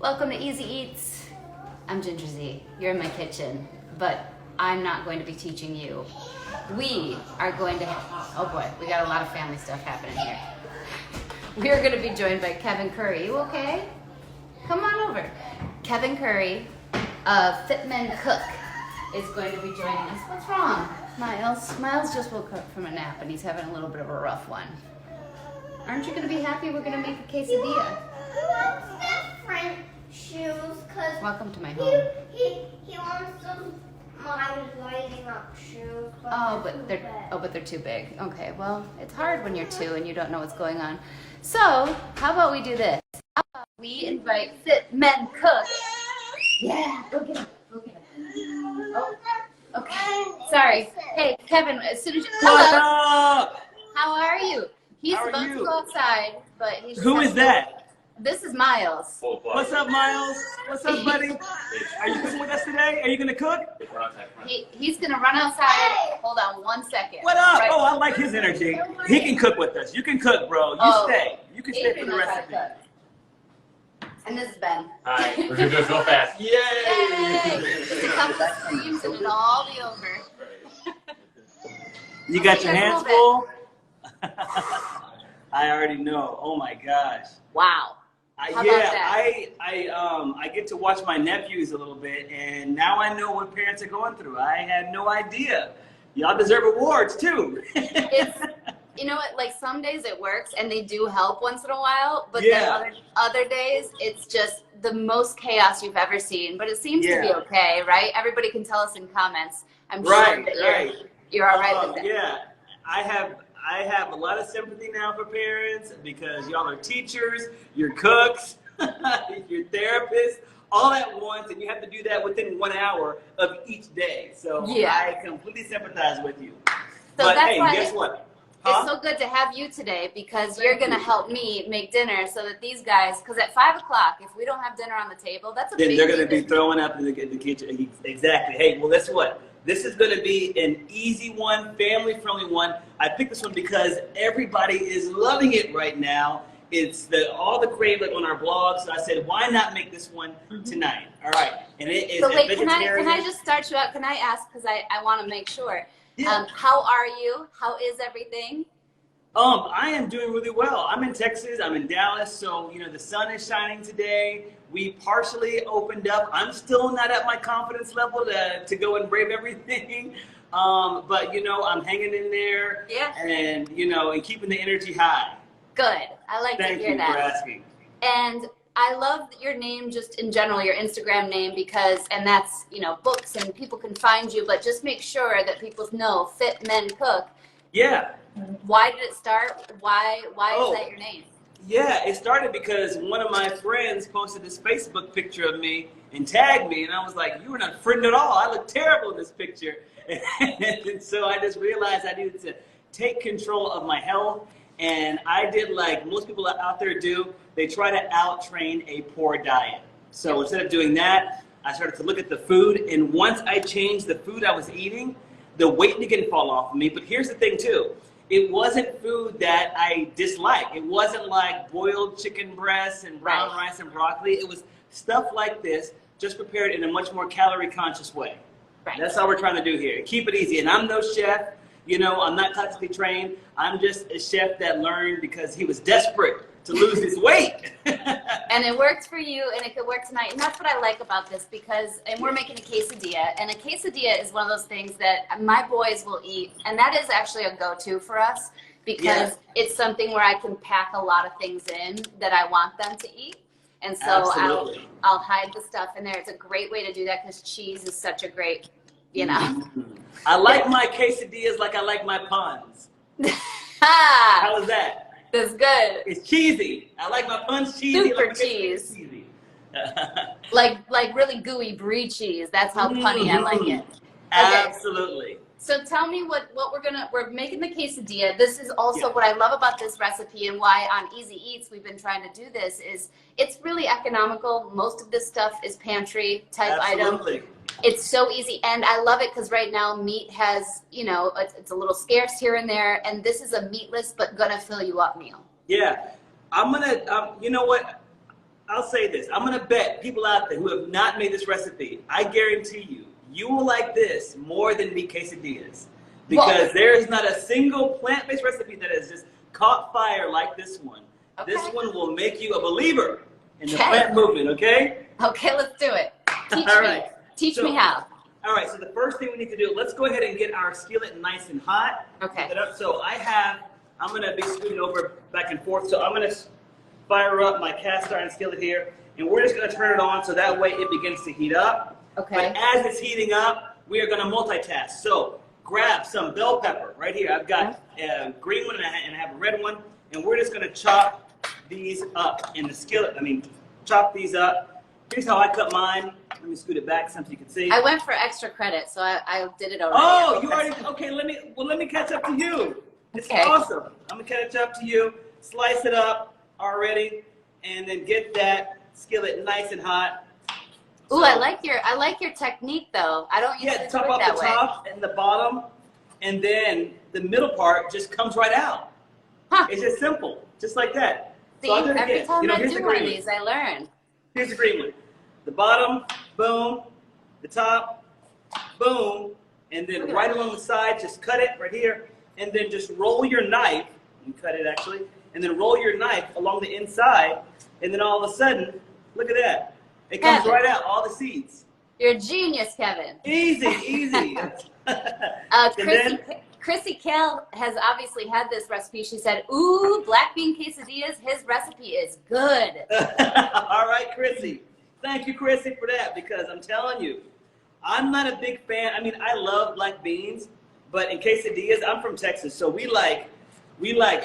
Welcome to Easy Eats. I'm Ginger Zee. You're in my kitchen, but I'm not going to be teaching you. We are going to, oh boy, we got a lot of family stuff happening here. We are going to be joined by Kevin Curry. You okay? Come on over. Kevin Curry of Fit Men Cook is going to be joining us. What's wrong, Miles? Miles just woke up from a nap and he's having a little bit of a rough one. Aren't you going to be happy we're going to make a quesadilla? He wants different shoes because Welcome to my home. he wants some lighting up shoes. But they're too big. Okay, well, it's hard when you're 2 and you don't know what's going on. So, how about we do this? How about we invite Fit Men Cook? Yeah, go get him. Go get him. Oh, okay. Sorry. Hey, Kevin, as soon as you... What's up? How are you? He's How are about you? to go outside, but he's... Who is that? This is Miles. What's up, Miles? What's up, buddy? Are you cooking with us today? Are you gonna cook? He's gonna run outside. Hold on 1 second. What up? Right. Oh, I like his energy. He can cook with us. You can cook, bro. You stay. You can stay for the recipe. And this is Ben. Hi, we're gonna do this real fast. Yay! Yay! Just a couple of screams and it'll all be over. You got your hands Just a little full? I already know. Oh my gosh. Wow. How about that? I get to watch my nephews a little bit, and now I know what parents are going through. I had no idea. Y'all deserve awards too. It's, you know what, like some days it works and they do help once in a while, but Yeah. then other days it's just the most chaos you've ever seen. But it seems to be Yeah. okay, right? Everybody can tell us in comments. I'm Right, sure that right. you're all right with it. Yeah, I have a lot of sympathy now for parents because y'all are teachers, you're cooks, you're therapists, all at once, and you have to do that within 1 hour of each day. So Yeah. I completely sympathize with you. So But that's hey, why guess what? It's so good to have you today because you're going to help me make dinner so that these guys, because at 5 o'clock, if we don't have dinner on the table, that's a Then big they're going to be event. throwing up in the kitchen. Exactly. Hey, well, guess what? This is going to be an easy one, family-friendly one. I picked this one because everybody is loving it right now. It's all the crave on our blog, so I said, why not make this one tonight? All right, and it is So a wait, vegetarian. can I just start you out? Can I ask, because I want to make sure. Yeah. How are you? How is everything? I am doing really well. I'm in Texas. I'm in Dallas, so the sun is shining today. We partially opened up. I'm still not at my confidence level to go and brave everything, but I'm hanging in there. Yeah. And and keeping the energy high. Good. I like to Thank hear you that. for asking. And I love your name just in general, your Instagram name, because, and that's, books and people can find you, but just make sure that people know Fit Men Cook. Yeah. Why did it start? Why Oh. is that your name? Yeah, it started because one of my friends posted this Facebook picture of me and tagged me, and I was like, "You were not a friend at all. I look terrible in this picture." And so I just realized I needed to take control of my health, and I did like most people out there do. They try to out-train a poor diet. So instead of doing that, I started to look at the food, and once I changed the food I was eating, the weight began to fall off of me. But here's the thing too. It wasn't food that I disliked. It wasn't like boiled chicken breasts and brown rice and broccoli. It was stuff like this, just prepared in a much more calorie conscious way. Right. That's all we're trying to do here. Keep it easy. And I'm no chef. I'm not classically trained. I'm just a chef that learned because he was desperate to lose his weight. And it worked for you, and it could work tonight. And that's what I like about this and we're making a quesadilla. And a quesadilla is one of those things that my boys will eat. And that is actually a go-to for us because it's something where I can pack a lot of things in that I want them to eat. And so I'll hide the stuff in there. It's a great way to do that because cheese is such a great, I like my quesadillas like I like my puns. Ha! How was that? That's good. It's cheesy. I like my puns cheesy. Super like my quesadillas cheese. cheesy. Like really gooey brie cheese. That's how punny I like it. Okay. Absolutely. So tell me what we're making the quesadilla. This is also what I love about this recipe and why on Easy Eats we've been trying to do this is it's really economical. Most of this stuff is pantry type Absolutely. item. It's so easy, and I love it because right now meat has, it's a little scarce here and there, and this is a meatless but gonna fill you up meal. Yeah, I'm gonna. You know what? I'll say this. I'm going to bet people out there who have not made this recipe, I guarantee you, you will like this more than meat quesadillas. Because there is not a single plant-based recipe that has just caught fire like this one. Okay. This one will make you a believer in the plant movement, okay? Okay, let's do it. Teach all me. Right. Teach me how. All right, so the first thing we need to do, let's go ahead and get our skillet nice and hot. Okay. So I'm going to be scooting over back and forth. So I'm going to fire up my cast iron skillet here, and we're just going to turn it on so that way it begins to heat up. Okay. But as it's heating up, we are going to multitask. So grab some bell pepper right here. I've got a green one and I have a red one, and we're just going to chop these up in the skillet. Chop these up. Here's how I cut mine. Let me scoot it back so you can see. I went for extra credit, so I did it already. Oh, you already, okay, let me catch up to you. It's awesome. I'm going to catch up to you, slice it up already, and then get that skillet nice and hot. Ooh, so, I like your technique though. I don't usually do it that way. Yeah, top and the bottom, and then the middle part just comes right out. Huh. It's just simple, just like that. See, so I'll do it every again. time I do one of these, I learn. Here's the green one. The bottom, boom. The top, boom. And then right along the side, just cut it right here. And then just roll your knife. You cut it actually. And then roll your knife along the inside. And then all of a sudden, look at that. It comes right out, all the seeds. You're a genius, Kevin. Easy, easy. Chrissy Kale has obviously had this recipe. She said, ooh, black bean quesadillas, his recipe is good. All right, Chrissy. Thank you, Chrissy, for that, because I'm telling you, I'm not a big fan. I love black beans, but in quesadillas, I'm from Texas, so we like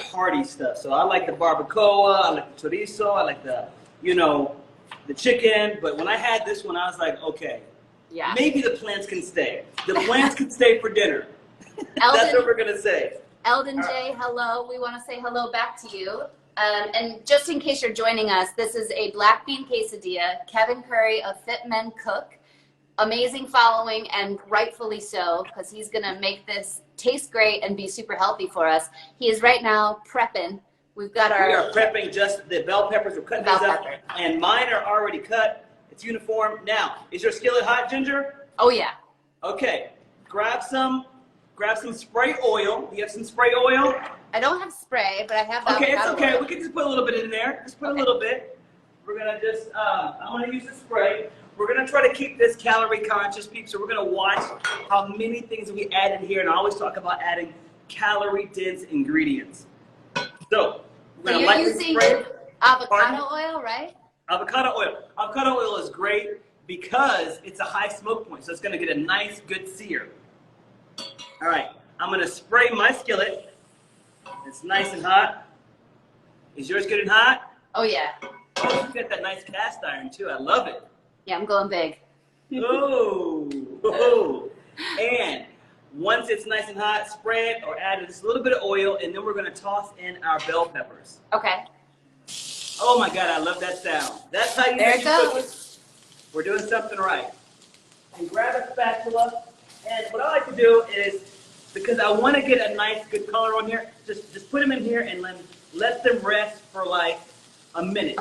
hearty stuff. So I like the barbacoa, I like the chorizo, I like the chicken. But when I had this one, I was like, okay, maybe the plants can stay. The plants can stay for dinner. That's what we're gonna say. Eldon J, hello. We want to say hello back to you. And just in case you're joining us, this is a black bean quesadilla. Kevin Curry of Fit Men Cook. Amazing following, and rightfully so, because he's going to make this taste great and be super healthy for us. He is right now prepping. We are prepping just the bell peppers. We're cutting these up, and mine are already cut. It's uniform. Now, is your skillet hot, Ginger? Oh, yeah. Okay. Grab some spray oil. Do you have some spray oil? I don't have spray, but I have Okay, it's okay. Oil. We can just put a little bit in there. Just put a little bit. We're going to just, I'm going to use the spray. We're going to try to keep this calorie conscious, peeps. So we're going to watch how many things we add in here. And I always talk about adding calorie dense ingredients. So we're going to lightly spray. Avocado oil, right? Avocado oil. Avocado oil is great because it's a high smoke point. So it's going to get a nice, good sear. All right. I'm going to spray my skillet. It's nice and hot. Is yours good and hot? Oh, yeah. Oh, you got that nice cast iron, too. I love it. Yeah, I'm going big. Oh. And once it's nice and hot, spray it or add just a little bit of oil, and then we're going to toss in our bell peppers. Okay. Oh, my God. I love that sound. That's how you There it goes. Cooking. We're doing something right. And grab a spatula. And what I like to do is, because I want to get a nice, good color on here, just put them in here and let them rest for like a minute.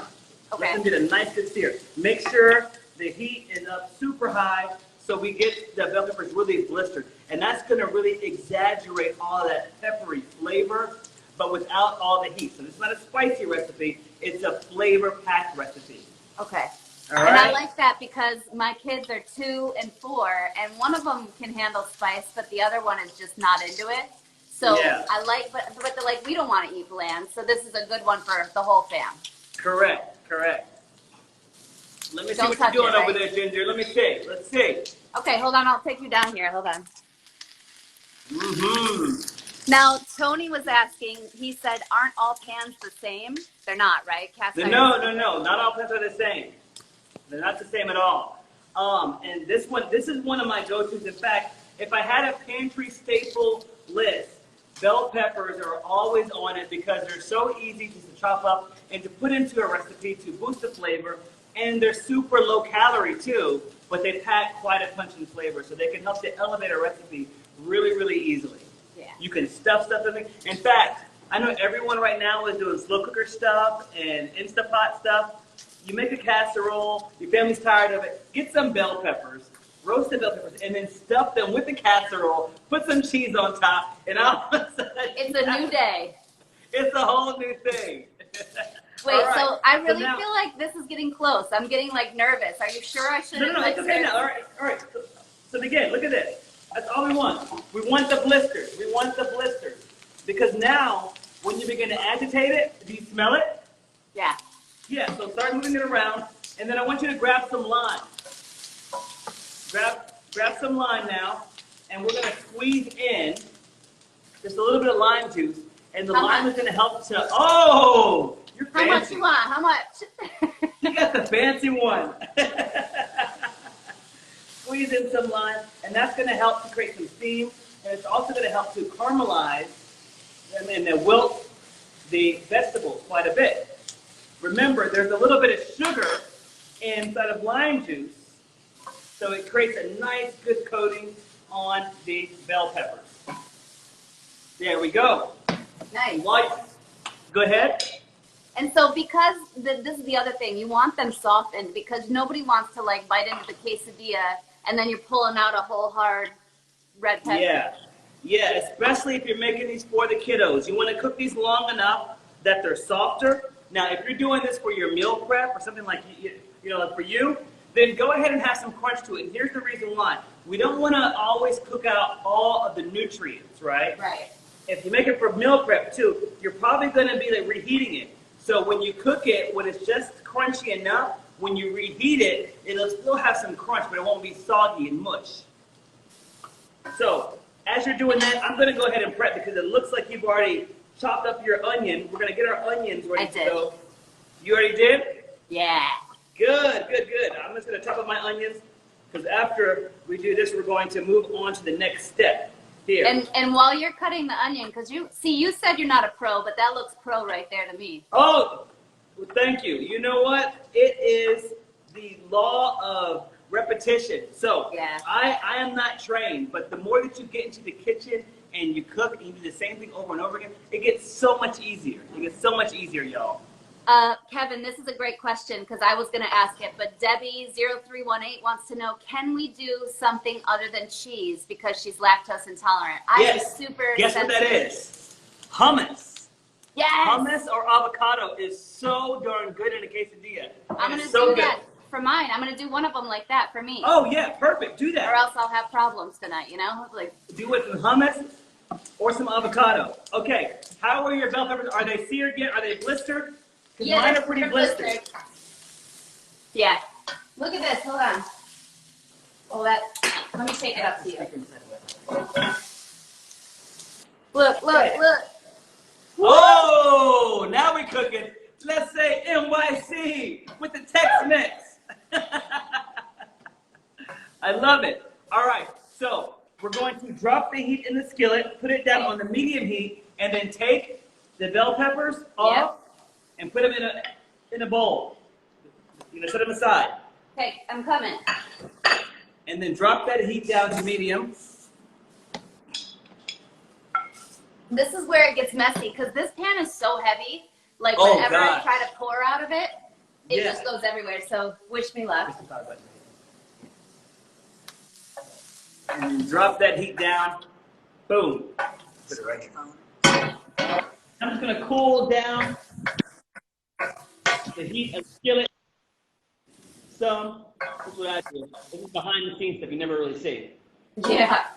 Okay. Let them get a nice, good sear. Make sure the heat is up super high so we get the bell peppers really blistered. And that's going to really exaggerate all of that peppery flavor, but without all the heat. So it's not a spicy recipe. It's a flavor-packed recipe. Okay. All right. And I like that because my kids are 2 and 4, and one of them can handle spice, but the other one is just not into it. So I like, but they're like, we don't want to eat bland, so this is a good one for the whole fam. Correct. Let me see what you're doing over there, Ginger. Let me see. Let's see. Okay, hold on. I'll take you down here. Hold on. Mm-hmm. Now, Tony was asking, he said, aren't all pans the same? They're not, right? No. Not all pans are the same. They're not the same at all. And this is one of my go-tos. In fact, if I had a pantry staple list, bell peppers are always on it because they're so easy to chop up and to put into a recipe to boost the flavor. And they're super low calorie too, but they pack quite a punch in flavor. So they can help to elevate a recipe really, really easily. Yeah. You can stuff in it. In fact, I know everyone right now is doing slow cooker stuff and Instapot stuff. you make a casserole, your family's tired of it, get some bell peppers, roast the bell peppers, and then stuff them with the casserole, put some cheese on top, and all of a sudden, It's a new day. it's a whole new thing. Wait, All right. so I really now, feel like this is getting close. I'm getting like nervous. Are you sure I shouldn't? No, it's okay now. All right. So again, look at this. That's all we want. We want the blisters. We want the blisters. Because now, when you begin to agitate it, do you smell it? Yeah. Yeah, so start moving it around. And then I want you to grab some lime. Grab some lime now. And we're going to squeeze in just a little bit of lime juice. And the lime is going to help to, oh, you're fancy. How much you want? How much? You got the fancy one. Squeeze in some lime, and that's going to help to create some steam, and it's also going to help to caramelize and wilt the vegetables quite a bit. Remember, there's a little bit of sugar inside of lime juice, so it creates a nice, good coating on the bell peppers. There we go. Nice. Go ahead. And so because this is the other thing, you want them softened because nobody wants to like bite into the quesadilla and then you're pulling out a whole hard red pepper. Yeah, especially if you're making these for the kiddos. You want to cook these long enough that they're softer. Now, if you're doing this for your meal prep or something like, like for you, then go ahead and have some crunch to it. And here's the reason why. We don't want to always cook out all of the nutrients, right? Right. If you make it for meal prep too, you're probably going to be like reheating it. So when you cook it, when it's just crunchy enough, when you reheat it, it'll still have some crunch, but it won't be soggy and mush. So as you're doing that, I'm going to go ahead and prep because it looks like you've already chopped up your onion. We're going to get our onions ready to go. You already did? Yeah. Good. I'm just going to chop up my onions because after we do this, we're going to move on to the next step. Here. And while you're cutting the onion, because you said you're not a pro, but that looks pro right there to me. Oh, well, thank you. You know what? It is the law of repetition. So yeah. I am not trained, but the more that you get into the kitchen and you cook and you do the same thing over and over again, it gets so much easier. It gets so much easier, y'all. Kevin, this is a great question because I was going to ask it, but Debbie0318 wants to know, can we do something other than cheese because she's lactose intolerant? Yes. Guess what that is? Hummus. Yes. Hummus or avocado is so darn good in a quesadilla. I'm going to do that for mine. I'm going to do one of them like that for me. Oh, yeah, perfect. Do that. Or else I'll have problems tonight, Like, do it with hummus or some avocado. Okay, how are your bell peppers? Are they seared yet? Are they blistered? Yeah, mine are pretty blistered. Yeah. Look at this. Hold on. Let me take it up to you. Look. Oh, now we cooking. Let's say NYC with the Tex-Mex. I love it. All right, so we're going to drop the heat in the skillet, put it down on the medium heat, and then take the bell peppers off and put them in a bowl. You're gonna set them aside. Okay, I'm coming. And then drop that heat down to medium. This is where it gets messy because this pan is so heavy. Like whenever I try to pour out of it, it just goes everywhere. So wish me luck. And then drop that heat down. Boom. Put it right here. I'm just gonna cool down the heat of the skillet. This is what I do. This is behind the scenes stuff you never really see. Yeah.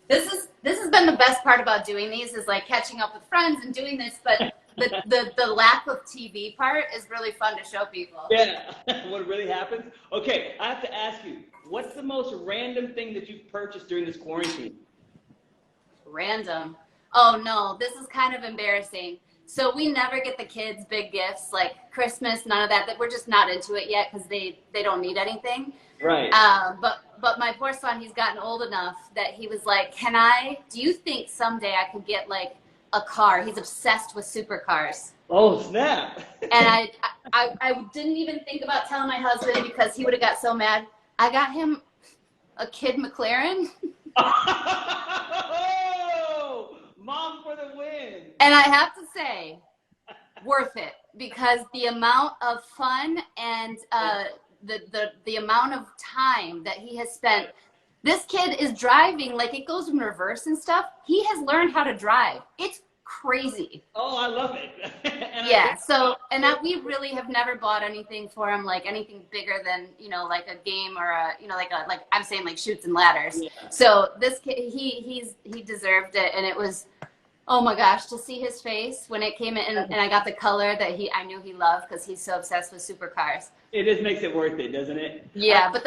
This has been the best part about doing these is like catching up with friends and doing this, but the lack of TV part is really fun to show people. Yeah. What really happens? Okay, I have to ask you, what's the most random thing that you've purchased during this quarantine? Random. Oh no, this is kind of embarrassing. So we never get the kids big gifts like Christmas, none of that. That we're just not into it yet because they don't need anything. Right. But my poor son, he's gotten old enough that he was like, do you think someday I could get like a car? He's obsessed with supercars. Oh, snap. And I didn't even think about telling my husband because he would have got so mad. I got him a kid McLaren. Oh, mom for the win. And I have to say, worth it because the amount of fun and the amount of time that he has spent. This kid is driving, like it goes in reverse and stuff. He has learned how to drive. It's crazy. Oh, I love it. And yeah. So, and we really have never bought anything for him, like anything bigger than, you know, like a game or a, you know, like I'm saying like Chutes and Ladders. Yeah. So this kid, he deserved it. And it was, oh my gosh, to see his face when it came in and I got the color that I knew he loved because he's so obsessed with supercars. It just makes it worth it, doesn't it? Yeah, but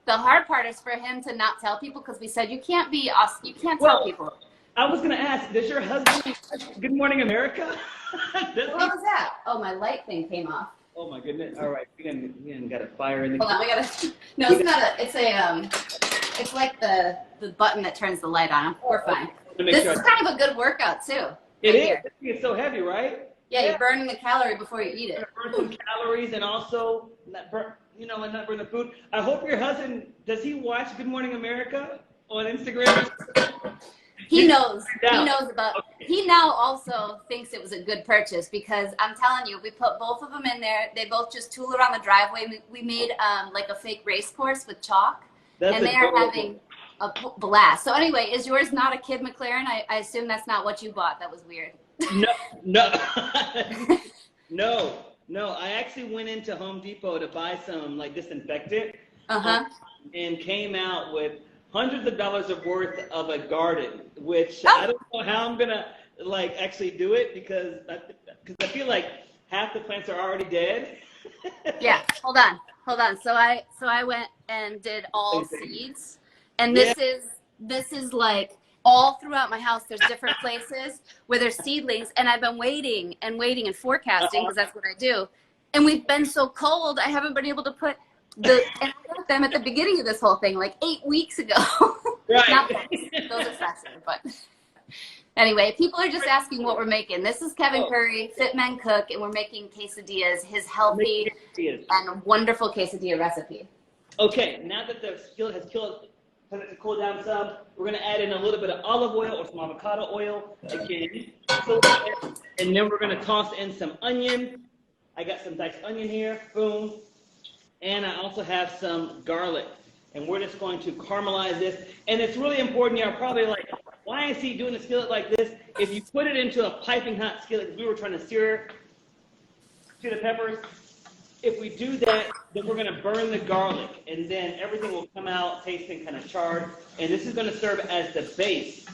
the hard part is for him to not tell people because we said you can't tell people. I was gonna ask, does your husband Good Morning America? What was that? Oh, my light thing came off. Oh my goodness! All right, we got a fire in the. Hold on, we gotta. No, it's not a. It's like the button that turns the light on. We're fine. This is kind of a good workout too. It is. It's so heavy, right? Yeah, you're burning the calorie before you eat it. Burn some calories and also not burn the food. I hope your husband, does he watch Good Morning America on Instagram? He knows. He knows about. Okay. He now also thinks it was a good purchase because I'm telling you, we put both of them in there. They both just tool around the driveway. We made like a fake race course with chalk, and they are having a blast. So anyway, is yours not a Kid McLaren? I assume that's not what you bought. That was weird. No. I actually went into Home Depot to buy some like disinfectant, and came out with hundreds of dollars of worth of a garden, which I don't know how I'm gonna like actually do it because I feel like half the plants are already dead. Yeah, hold on. So I went and did all seeds, and this is like all throughout my house. There's different places where there's seedlings, and I've been waiting and forecasting because that's what I do. And we've been so cold, I haven't been able to put and I got them at the beginning of this whole thing, like 8 weeks ago. Right. Not those are fresher, but anyway, people are just asking what we're making. This is Kevin Curry, Fit Men Cook, and we're making quesadillas, his healthy and wonderful quesadilla recipe. Okay, now that the skillet has cooled down some, we're going to add in a little bit of olive oil or some avocado oil again. And then we're going to toss in some onion. I got some diced onion here, boom. And I also have some garlic. And we're just going to caramelize this. And it's really important, you're probably like, why is he doing a skillet like this? If you put it into a piping hot skillet, because we were trying to sear the peppers, if we do that, then we're going to burn the garlic. And then everything will come out tasting kind of charred. And this is going to serve as the base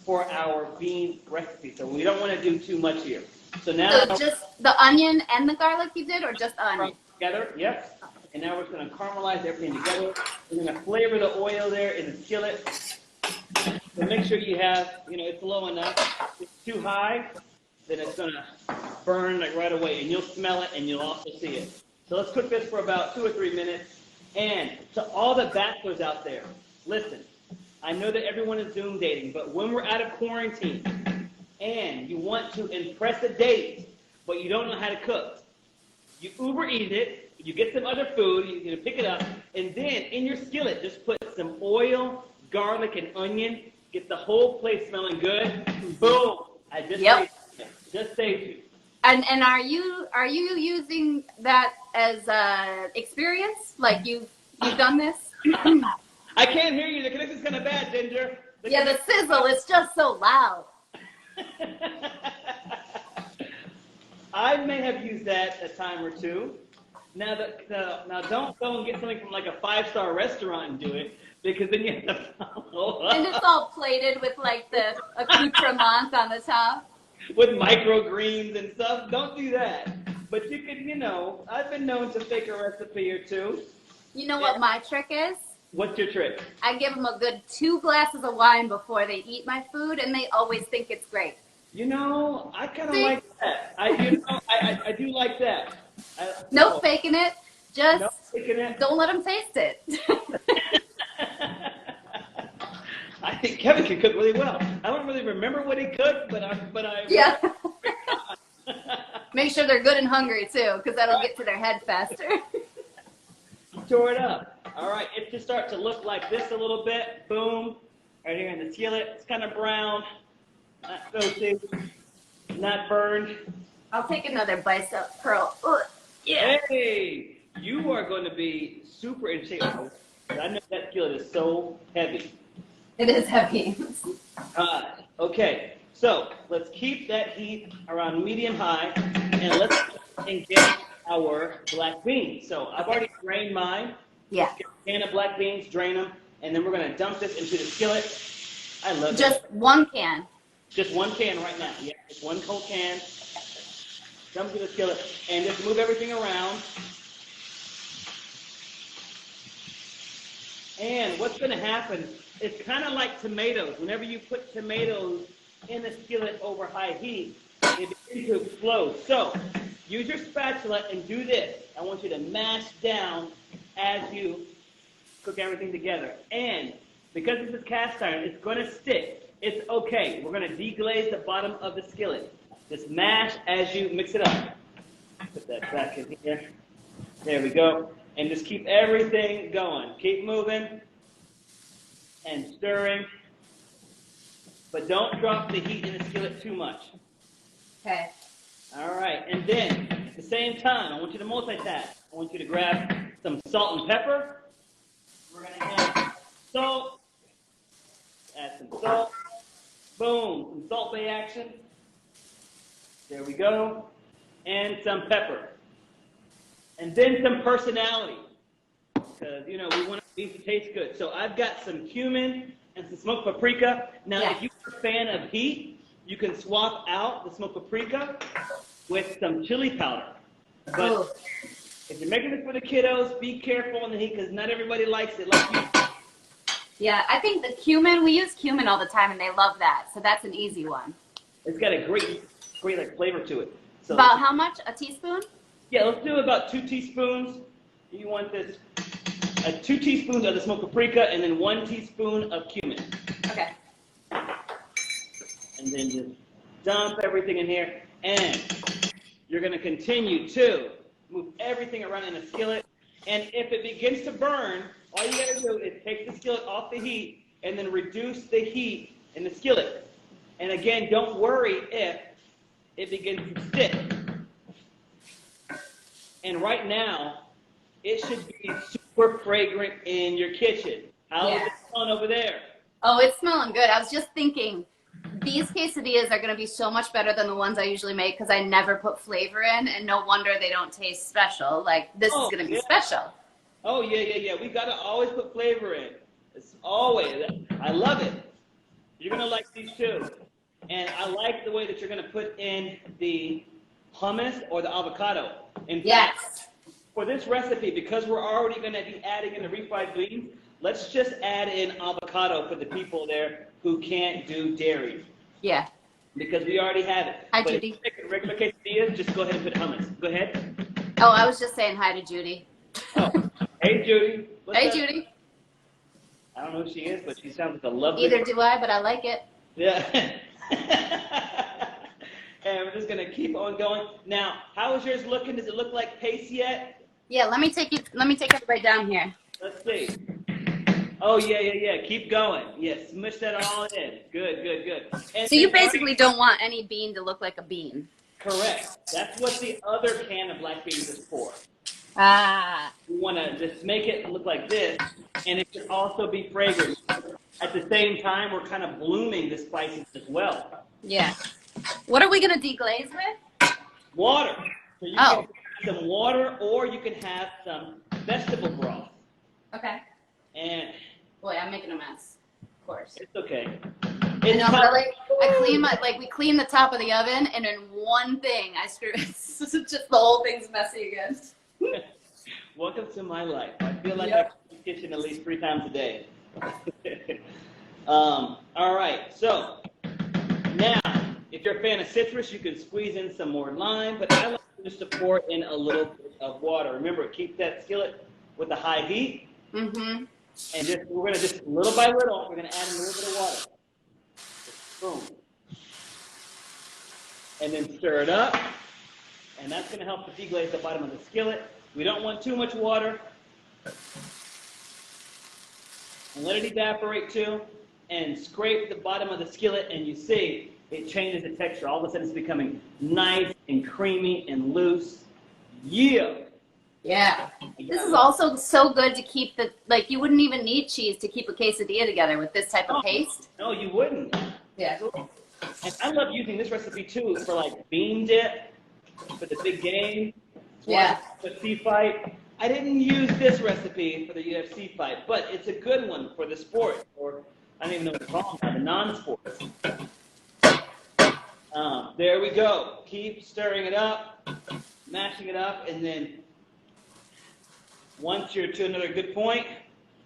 for our bean recipe. So we don't want to do too much here. So now just the onion and the garlic you did, or just onion? Together, yep. And now we're going to caramelize everything together. We're going to flavor the oil there in the skillet. So make sure you have, it's low enough. If it's too high, then it's going to burn like right away. And you'll smell it and you'll also see it. So let's cook this for about 2 or 3 minutes. And to all the bachelors out there, listen, I know that everyone is Zoom dating, but when we're out of quarantine and you want to impress a date, but you don't know how to cook, you Uber eat it. You get some other food, you pick it up, and then in your skillet, just put some oil, garlic, and onion. Get the whole place smelling good. Boom! I just saved you. And are you using that as experience? Like you've done this? I can't hear you. The connection's kind of bad, Ginger. The sizzle is just so loud. I may have used that a time or two. Now don't go and get something from like a 5-star restaurant and do it, because then you have to follow up. And it's all plated with like the accoutrements on the top. With microgreens and stuff. Don't do that. But you can, I've been known to fake a recipe or two. You know what my trick is? What's your trick? I give them a good 2 glasses of wine before they eat my food, and they always think it's great. I kind of like that. I do like that. No faking it. Just faking it. Don't let them taste it. I think Kevin can cook really well. I don't really remember what he cooked, but I. Yeah. Make sure they're good and hungry too, because that'll get to their head faster. Stir it up. All right, it should start to look like this a little bit. Boom. Right here in the skillet. It's kind of brown. Not toasted. Not burned. I'll take another bicep curl. Ugh, yeah. Hey, you are going to be super in shape. I know that skillet is so heavy. It is heavy. Okay, so let's keep that heat around medium high, and let's get our black beans. So I've already drained mine. Yeah. Let's get a can of black beans, drain them, and then we're going to dump this into the skillet. I love it. Just one can. Just one can right now. Yeah, just one cold can. Dump into the skillet, and just move everything around. And what's going to happen, it's kind of like tomatoes. Whenever you put tomatoes in the skillet over high heat, they begin to explode. So use your spatula and do this. I want you to mash down as you cook everything together. And because this is cast iron, it's going to stick. It's okay. We're going to deglaze the bottom of the skillet. Just mash as you mix it up. Put that back in here. There we go. And just keep everything going. Keep moving and stirring. But don't drop the heat in the skillet too much. Okay. All right. And then, at the same time, I want you to multitask. I want you to grab some salt and pepper. We're going to add salt. Add some salt. Boom. Some Salt Bay action. There we go. And some pepper. And then some personality, because, you know, we want these to taste good. So I've got some cumin and some smoked paprika. Now, if you're a fan of heat, you can swap out the smoked paprika with some chili powder. But if you're making this for the kiddos, be careful on the heat, because not everybody likes it like you. Yeah, I think the cumin, we use cumin all the time, and they love that. So that's an easy one. It's got a great like flavor to it. So about how much? A teaspoon? Yeah, let's do about 2 teaspoons. You want this, 2 teaspoons of the smoked paprika, and then 1 teaspoon of cumin. Okay. And then just dump everything in here. And you're going to continue to move everything around in a skillet. And if it begins to burn, all you got to do is take the skillet off the heat and then reduce the heat in the skillet. And again, don't worry if it begins to stick. And right now, it should be super fragrant in your kitchen. How is it smelling over there? Oh, it's smelling good. I was just thinking, these quesadillas are going to be so much better than the ones I usually make because I never put flavor in, and no wonder they don't taste special. Like, this is going to be special. Oh, yeah. We got to always put flavor in. It's always. I love it. You're going to like these too. And I like the way that you're going to put in the hummus or the avocado. In fact, for this recipe, because we're already going to be adding in the refried beans, let's just add in avocado for the people there who can't do dairy. Yeah. Because we already have it. Hi, but Judy. If you make regular quesadillas, just go ahead and put hummus. Go ahead. Oh, I was just saying hi to Judy. Oh. Hey, Judy. Hey, Judy. I don't know who she is, but she sounds like a lovely... Either do I, but I like it. Yeah. And we're just going to keep on going. Now, how is yours looking? Does it look like paste yet? Yeah, let me take it right down here. Let's see. Oh, yeah. Keep going. Yeah, smush that all in. Good. And so you basically don't want any bean to look like a bean. Correct. That's what the other can of black beans is for. Ah. We want to just make it look like this, and it should also be fragrant. At the same time, we're kind of blooming the spices as well. Yeah. What are we going to deglaze with? Water. So you can have some water, or you can have some vegetable broth. Okay. And boy, I'm making a mess. Of course. It's okay. I know, but we clean the top of the oven, and in one thing, I screw it. Just the whole thing's messy again. Welcome to my life. I feel like I clean the kitchen at least 3 times a day. All right, so now, if you're a fan of citrus, you can squeeze in some more lime, but I like just to pour in a little bit of water. Remember, keep that skillet with a high heat. Mm-hmm. And we're going to just little by little, we're going to add a little bit of water. Boom. And then stir it up. And that's going to help to deglaze the bottom of the skillet. We don't want too much water. And let it evaporate too. And scrape the bottom of the skillet, and you see it changes the texture. All of a sudden it's becoming nice and creamy and loose. Yeah. Yeah. This is also so good to keep the, like, you wouldn't even need cheese to keep a quesadilla together with this type of paste. No, you wouldn't. Yeah. And I love using this recipe too for like bean dip, for the big game. Yeah. The UFC fight. I didn't use this recipe for the UFC fight, but it's a good one for the sport, or I don't even know what to call them, the non-sports. There we go. Keep stirring it up, mashing it up, and then once you're to another good point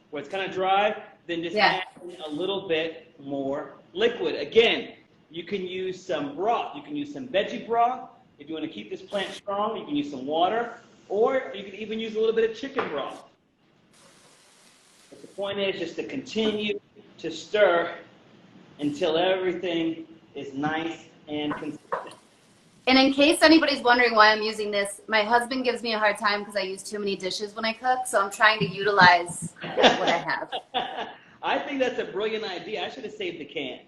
where it's kind of dry, then just add in a little bit more liquid. Again, you can use some broth. You can use some veggie broth. If you want to keep this plant strong, you can use some water, or you can even use a little bit of chicken broth. But the point is just to continue to stir until everything is nice and consistent. And in case anybody's wondering why I'm using this, my husband gives me a hard time because I use too many dishes when I cook, so I'm trying to utilize what I have. I think that's a brilliant idea. I should have saved the can,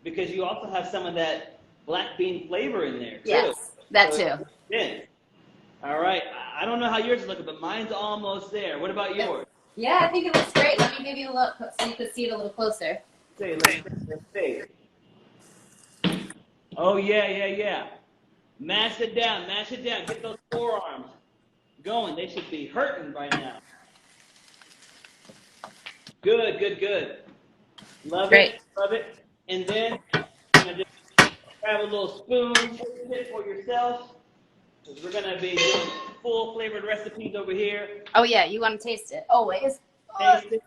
because you also have some of that black bean flavor in there, too. Yes, that too. Yeah. All right. I don't know how yours is looking, but mine's almost there. What about yours? Yeah, I think it looks great. Let me give you a look so you can see it a little closer. Let's see. Oh, yeah. Mash it down. Get those forearms going. They should be hurting by now. Good. Love it. And then just grab a little spoon, taste it for yourself, because we're going to be doing full flavored recipes over here. Oh, yeah, you want to taste it. Always. Taste it.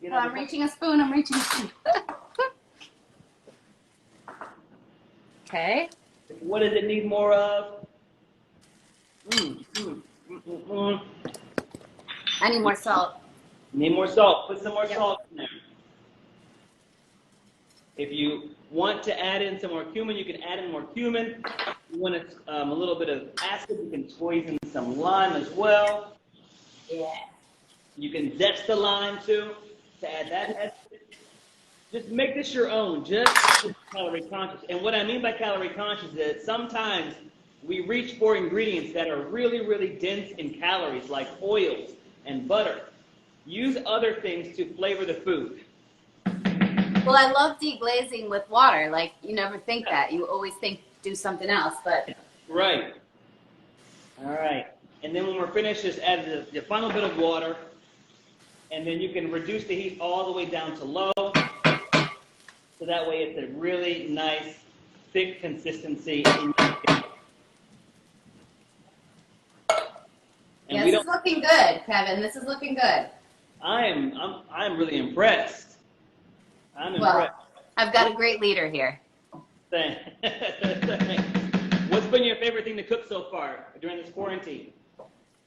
You know, I'm reaching a spoon. Okay. What does it need more of? I need more salt. Need more salt. Put some more salt in there. If you want to add in some more cumin, you can add in more cumin. If you want a little bit of acid, you can squeeze in some lime as well. Yeah. You can zest the lime too to add that acid. Just make this your own, just calorie conscious. And what I mean by calorie conscious is sometimes we reach for ingredients that are really, really dense in calories, like oils and butter. Use other things to flavor the food. Well, I love deglazing with water. Like, you never think that. You always think do something else, but... Right. All right. And then when we're finished, just add the final bit of water. And then you can reduce the heat all the way down to low. So that way it's a really nice, thick consistency. Yeah, this is looking good, Kevin. This is looking good. I'm really impressed. I'm impressed. I've got a great leader here. Thanks. What's been your favorite thing to cook so far during this quarantine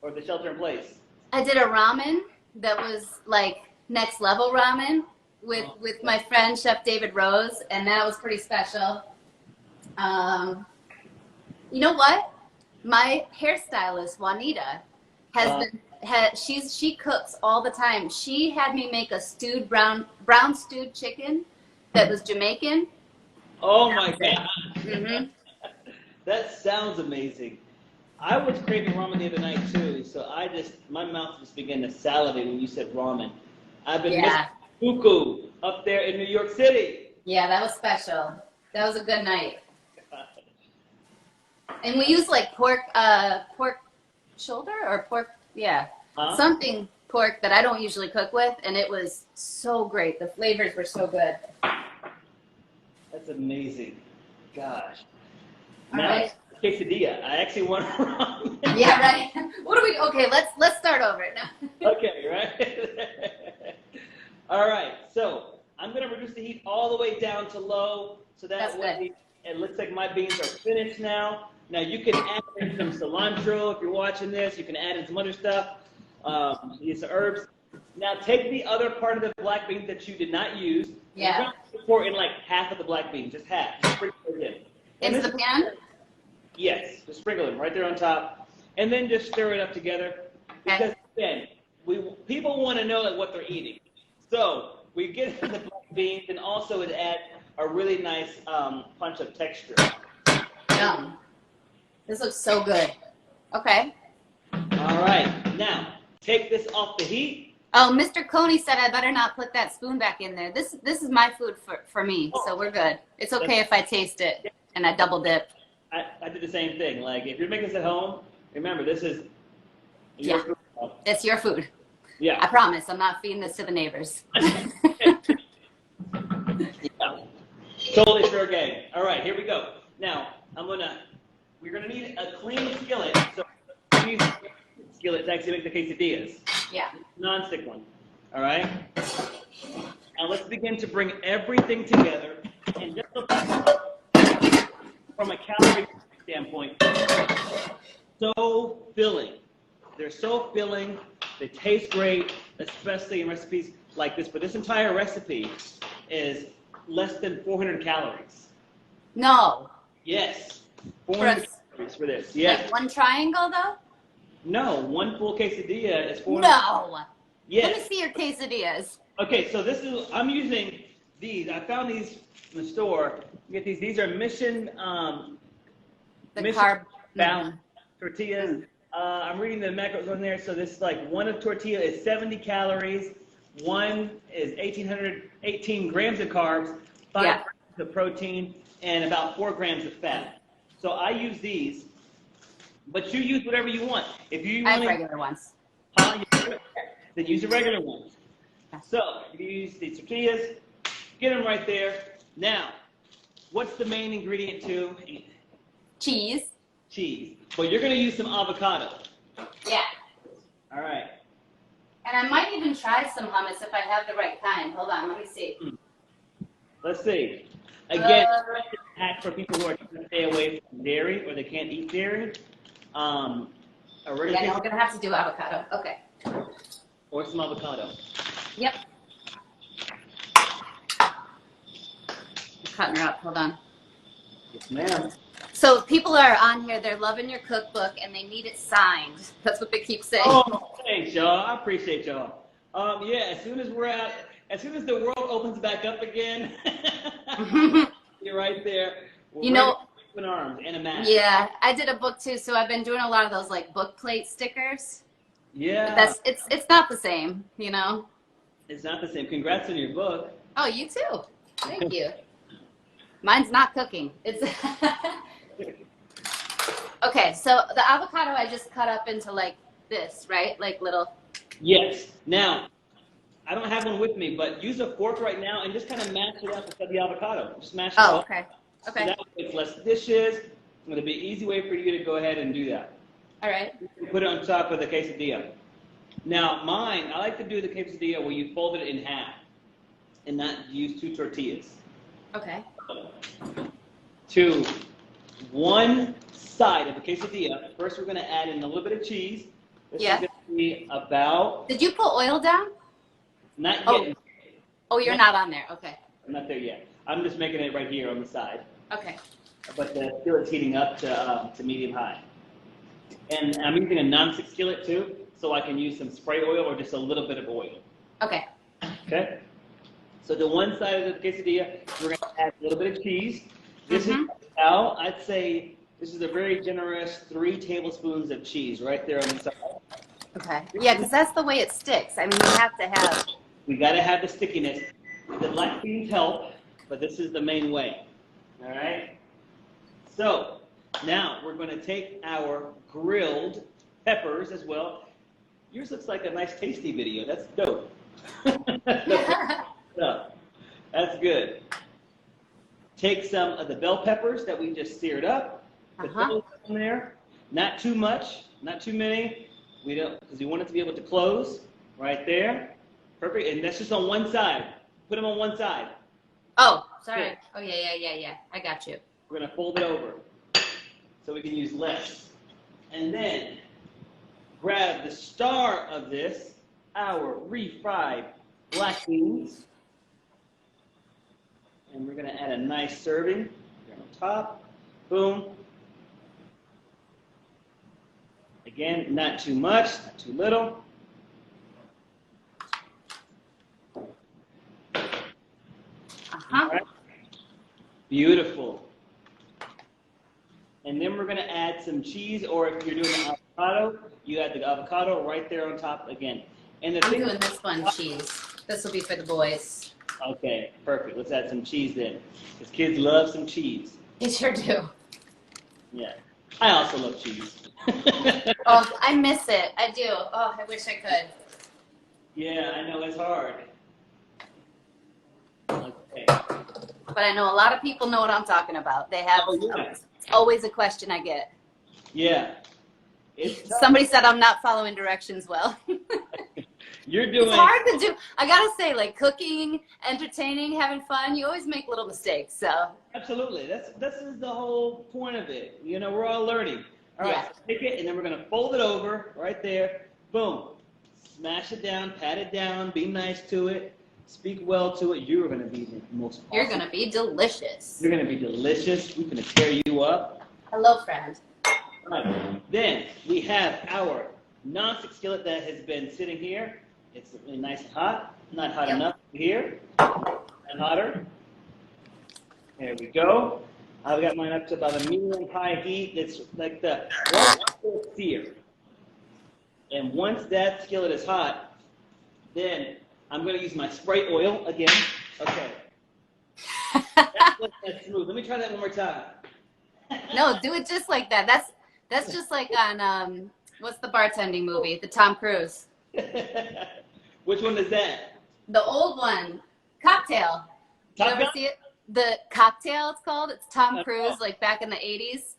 or the shelter in place? I did a ramen that was like next level ramen with my friend Chef David Rose, and that was pretty special. You know what? My hairstylist Juanita she cooks all the time. She had me make a stewed brown stewed chicken that was Jamaican. Oh my God. Mm-hmm. That sounds amazing. I was craving ramen the other night too, so my mouth just began to salivate when you said ramen. I've been missing fuku up there in New York City. Yeah, that was special. That was a good night. And we use like pork shoulder or pork, something pork that I don't usually cook with, and it was so great. The flavors were so good. That's amazing. Gosh. All Now, right. quesadilla. I actually want ramen. Yeah, right. Okay, let's start over now. Okay, right? All right, so I'm going to reduce the heat all the way down to low, so that way it looks like my beans are finished now. Now you can add in some cilantro if you're watching this. You can add in some other stuff, use some herbs. Now take the other part of the black beans that you did not use. Yeah. You're going to pour in like half of the black beans, just half. Just sprinkle it in. Into the pan? Yes, just sprinkle them right there on top, and then just stir it up together. Because again, people want to know like what they're eating. So we get the black beans, and also it adds a really nice punch of texture. Yum. This looks so good. Okay. All right, now take this off the heat. Oh, Mr. Coney said I better not put that spoon back in there. This is my food for me, so we're good. It's okay if I taste it and I double dip. I did the same thing. Like, if you're making this at home, remember, this is your food. It's your food. Yeah. I promise I'm not feeding this to the neighbors. Yeah. Totally sure game. All right, here we go. Now, we're gonna need a clean skillet. So, use skillet to actually make the quesadillas. Yeah. Non-stick one. All right. Now let's begin to bring everything together, and just from a calorie standpoint, so filling. They're so filling. They taste great, especially in recipes like this. But this entire recipe is less than 400 calories. No. Yes. 400 calories for this. Yes. Like one triangle though? No, one full quesadilla is 400. No. Yes. Let me see your quesadillas. Okay, so I'm using these. I found these in the store. You get these. These are Mission Carb balanced tortillas. I'm reading the macros on there. So this is like one of tortilla is 70 calories. One is 18 grams of carbs, 5 grams of protein, and about 4 grams of fat. So I use these, but you use whatever you want. If you I want have regular ones. Then use the regular ones. So you use these tortillas, get them right there. Now, what's the main ingredient to Cheese. cheese? Well, you're going to use some avocado. Yeah. All right. And I might even try some hummus if I have the right kind. Hold on, let me see. Let's see. Again, hack for people who are trying to stay away from dairy or they can't eat dairy. Yeah, no, we're gonna have to do avocado. Okay. Or some avocado. Yep. I'm cutting her up. Hold on. Yes, ma'am. So people are on here. They're loving your cookbook and they need it signed. That's what they keep saying. Oh, thanks, y'all. I appreciate y'all. Yeah, as soon as the world opens back up again, you're right there. You know, open arms and a mask. yeah, I did a book too, so I've been doing a lot of those like book plate stickers. Yeah. But it's not the same, you know. It's not the same. Congrats on your book. Oh, you too. Thank you. Mine's not cooking. It's okay. So the avocado I just cut up into like this, right? Like little. Yes. Now, I don't have one with me, but use a fork right now and just kind of mash it up instead of the avocado. Just mash it Oh, up. okay. So Okay. that way it's less dishes. It's going to be an easy way for you to go ahead and do that. All right. Put it on top of the quesadilla. Now, mine, I like to do the quesadilla where you fold it in half and not use 2 tortillas. Okay. To one side of the quesadilla, first we're going to add in a little bit of cheese. This is going to be about, Did you put oil down? not Oh. yet. Oh, you're not on there. Okay. I'm not there yet. I'm just making it right here on the side. Okay. But the skillet's heating up to medium high. And I'm using a non-stick skillet too, so I can use some spray oil or just a little bit of oil. Okay. Okay? So the one side of the quesadilla, we're going to add a little bit of cheese. This is about, I'd say, this is a very generous 3 tablespoons of cheese right there on the side. Okay. Yeah, because that's the way it sticks. I mean, you have to have. We got to have the stickiness. The black beans help, but this is the main way. All right? So now we're going to take our grilled peppers as well. Yours looks like a nice tasty video. That's dope. That's good. Take some of the bell peppers that we just seared up. Put those in there. Not too much, not too many. We don't, because we want it to be able to close right there. Perfect. And that's just on one side. Put them on one side. Oh, sorry. Oh, yeah. I got you. We're going to fold it over so we can use less. And then grab the star of this, our refried black beans. And we're going to add a nice serving here on top. Boom. Again, not too much, not too little. All right. Beautiful. And then we're going to add some cheese, or if you're doing an avocado, you add the avocado right there on top again. And the I'm thing doing this one cheese. This will be for the boys. Okay, perfect. Let's add some cheese then, because kids love some cheese. They sure do. Yeah, I also love cheese. Oh, I miss it. I do. Oh, I wish I could. Yeah, I know it's hard. Okay. But I know a lot of people know what I'm talking about. They have. Oh, yeah. It's always a question I get. Yeah. It's tough. Somebody said I'm not following directions well. You're doing. It's hard to do. I gotta say, like cooking, entertaining, having fun. You always make little mistakes. So. Absolutely. This is the whole point of it. You know, we're all learning. All right. Yeah. So take it, and then we're gonna fold it over right there. Boom. Smash it down. Pat it down. Be nice to it. Speak well to it. You're gonna be the most. You're awesome. gonna be delicious. You're gonna be delicious. We're gonna tear you up. Hello, friend. All right. Then we have our nonstick skillet that has been sitting here. It's really nice and hot. Not hot enough here. And hotter. There we go. I've got mine up to about a medium high heat. It's like the sear. And once that skillet is hot, then I'm going to use my spray oil again. Okay. That's smooth. Let me try that one more time. No, do it just like that. That's just like on what's the bartending movie? The Tom Cruise. Which one is that? The old one, Cocktail. You Top ever Gun? see it? The Cocktail, it's called. It's Tom Cruise, like back in the 80s.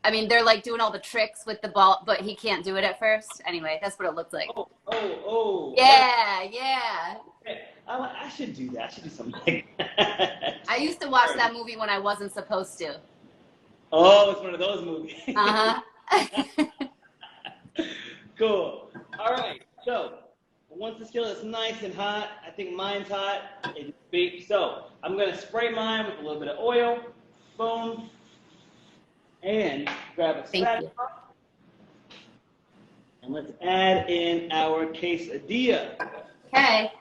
I mean, they're like doing all the tricks with the ball, but he can't do it at first. Anyway, that's what it looked like. Oh. Yeah, yeah. Okay. I should do that. I should do something like that. I used to watch that movie when I wasn't supposed to. Oh, it's one of those movies. Uh-huh. Cool. All right. So once the skillet is nice and hot, I think mine's hot. It's big. So I'm going to spray mine with a little bit of oil. Boom. And grab a spatula. And let's add in our quesadilla. Okay.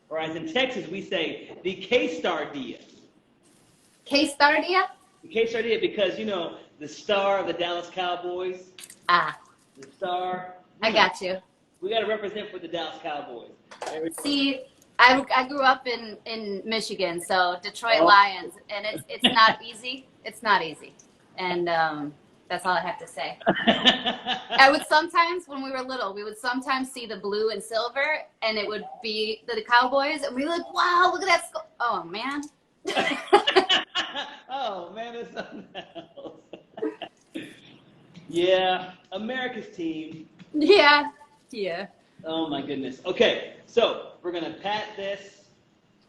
Or as in Texas, we say the quesadilla. Quesadilla? The quesadilla because, you know, the star of the Dallas Cowboys. Ah, The star. I got you. We got to represent for the Dallas Cowboys. See, I grew up in Michigan, so Detroit Oh. Lions, and it's not easy. It's not easy. And that's all I have to say. I would sometimes, when we were little, we would sometimes see the blue and silver, and it would be the Cowboys, and we were like, wow, look at that skull. Oh, man. Oh, man, it's something else. Yeah, America's team. Yeah. Yeah. Oh, my goodness. Okay, so we're going to pat this,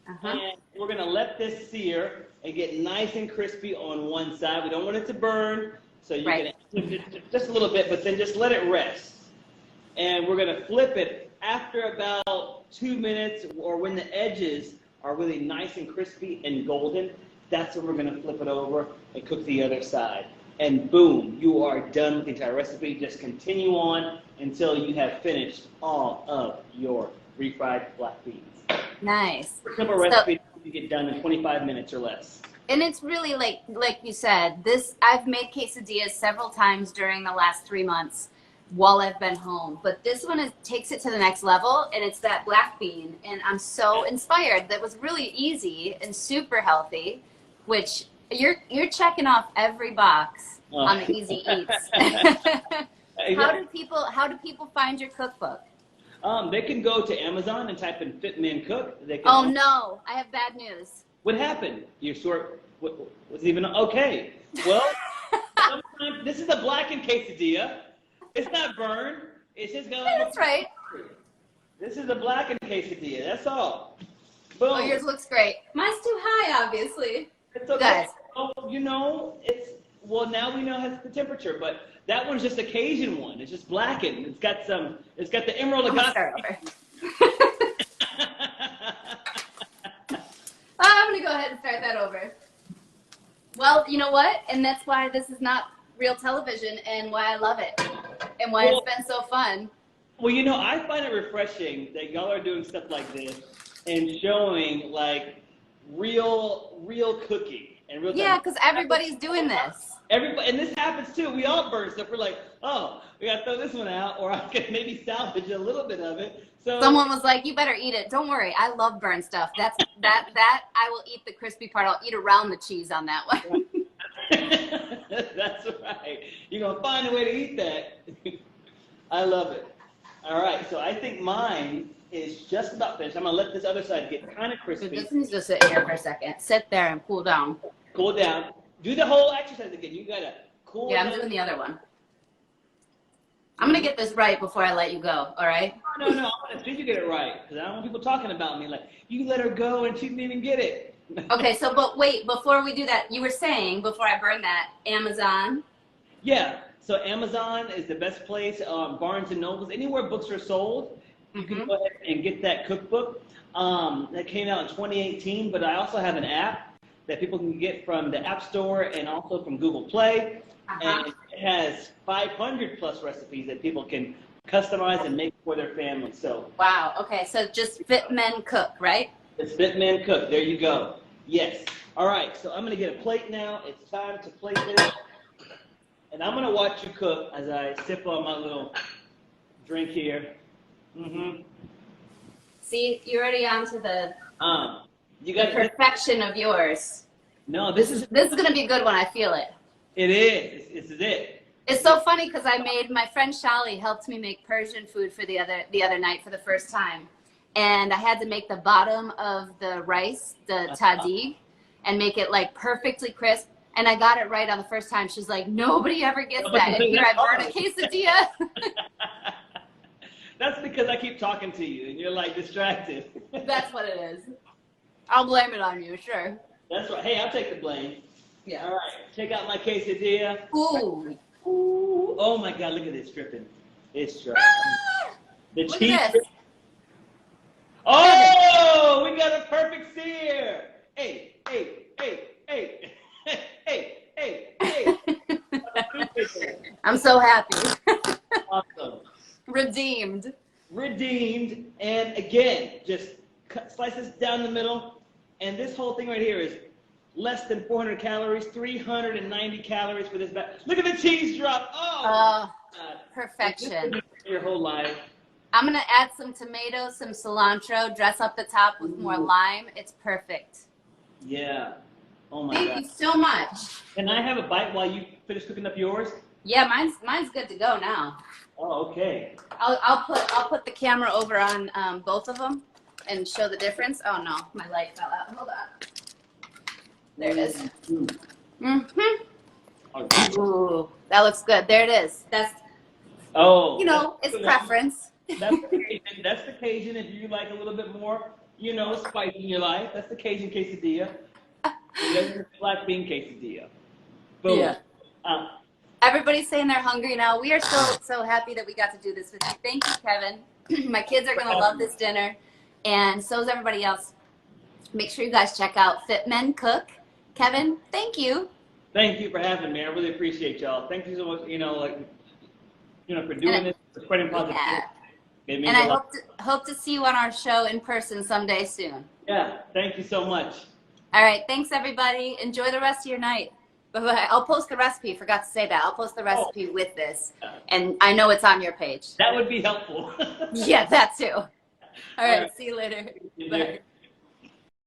Uh-huh. and we're going to let this sear and get nice and crispy on one side. We don't want it to burn, so you're Right. going to just a little bit, but then just let it rest. And we're going to flip it after about 2 minutes, or when the edges are really nice and crispy and golden. That's when we're going to flip it over and cook the other side. And boom, you are done with the entire recipe. Just continue on until you have finished all of your refried black beans. Nice. Simple recipe you get done in 25 minutes or less. And it's really like you said, I've made quesadillas several times during the last 3 months while I've been home. But this one takes it to the next level, and it's that black bean. And I'm so inspired. That was really easy and super healthy, which you're checking off every box on the easy eats. How do people find your cookbook? They can go to Amazon and type in Fit Men Cook. They can Oh no, I have bad news. What happened? You sort was even okay. Well, sometimes this is a blackened quesadilla. It's not burned. It's just got. That's right. This is a blackened quesadilla. That's all. Boom. Oh, yours looks great. Mine's too high, obviously. It's okay. Guys. Oh, you know, now we know has the temperature, but that one's just a Cajun one. It's just blackened. It's got the emerald I'm gonna agave. start over. I'm gonna go ahead and start that over. Well, you know what? And that's why this is not real television, and why I love it, and why it's been so fun. Well, you know, I find it refreshing that y'all are doing stuff like this and showing like real cooking in real time. Yeah, because everybody's doing this. Everybody, and this happens too. We all burn stuff. We're like, oh, we gotta throw this one out, or I can maybe salvage a little bit of it. So Someone was like, "You better eat it. Don't worry, I love burnt stuff. That I will eat the crispy part. I'll eat around the cheese on that one." That's right. You're gonna find a way to eat that. I love it. All right, so I think mine is just about finished. I'm gonna let this other side get kind of crispy. This needs to sit here for a second. Sit there and cool down. Cool down. Do the whole exercise again. You gotta cool Yeah, down. I'm doing the other one. I'm gonna get this right before I let you go. All right? No. I want to see you get it right, because I don't want people talking about me like, you let her go and she didn't even get it. Okay. So, but wait, before we do that, you were saying before I burn that, Amazon. Yeah. So Amazon is the best place. Barnes and Nobles, anywhere books are sold, you can go ahead and get that cookbook. That came out in 2018, but I also have an app that people can get from the App Store and also from Google Play. And it has 500 plus recipes that people can customize and make for their family. So Wow. Okay. So just Fit Men Cook, right? it's Fit Man Cook. There you go. Yes. All right. So I'm gonna get a plate now. It's time to plate this, and I'm gonna watch you cook as I sip on my little drink here. See, you're already onto the You got perfection of yours. No, this is gonna be a good one. I feel it. it is. This is it. It's so funny because I made my friend Shali helped me make Persian food for the other night for the first time, and I had to make the bottom of the rice, the tahdig, and make it like perfectly crisp. And I got it right on the first time. She's like, nobody ever gets that. And here I burn a quesadilla. That's because I keep talking to you and you're like distracted. That's what it is. I'll blame it on you, sure. That's right. Hey, I'll take the blame. Yeah. All right. Check out my quesadilla. Ooh. Ooh. Oh my God, look at this dripping. It's dripping. The Look cheese. at this. Oh, we got a perfect sear. Hey, hey, hey, hey, hey, hey, hey. I'm so happy. Awesome. Redeemed. Redeemed. And again, just slice this down the middle. And this whole thing right here is less than 400 calories, 390 calories for this bag. Look at the cheese drop. Oh, Perfection. Your whole life. I'm going to add some tomatoes, some cilantro, dress up the top with more lime. It's perfect. Yeah. Oh my Thank God. you so much. Can I have a bite while you finish cooking up yours? Yeah, mine's good to go now. Oh, okay. I'll put the camera over on both of them and show the difference. Oh no, my light fell out. Hold on. There it is. Okay. Ooh, that looks good. There it is. That's it's preference. That's the Cajun. That's the Cajun. If you like a little bit more, spice in your life, that's the Cajun quesadilla. And then the black bean quesadilla. Boom. Yeah. Everybody's saying they're hungry now. We are so happy that we got to do this with you. Thank you, Kevin. My kids are gonna love this dinner, and so is everybody else. Make sure you guys check out Fit Men Cook. Kevin, thank you. Thank you for having me. I really appreciate y'all. Thank you so much. For doing this, for spreading positivity. Yeah. And I hope to see you on our show in person someday soon. Yeah. Thank you so much. All right. Thanks, everybody. Enjoy the rest of your night. Bye-bye. I'll post the recipe. Forgot to say that. I'll post the recipe with this. And I know it's on your page. That would be helpful. Yeah, that too. All right. See you later. You Bye. later.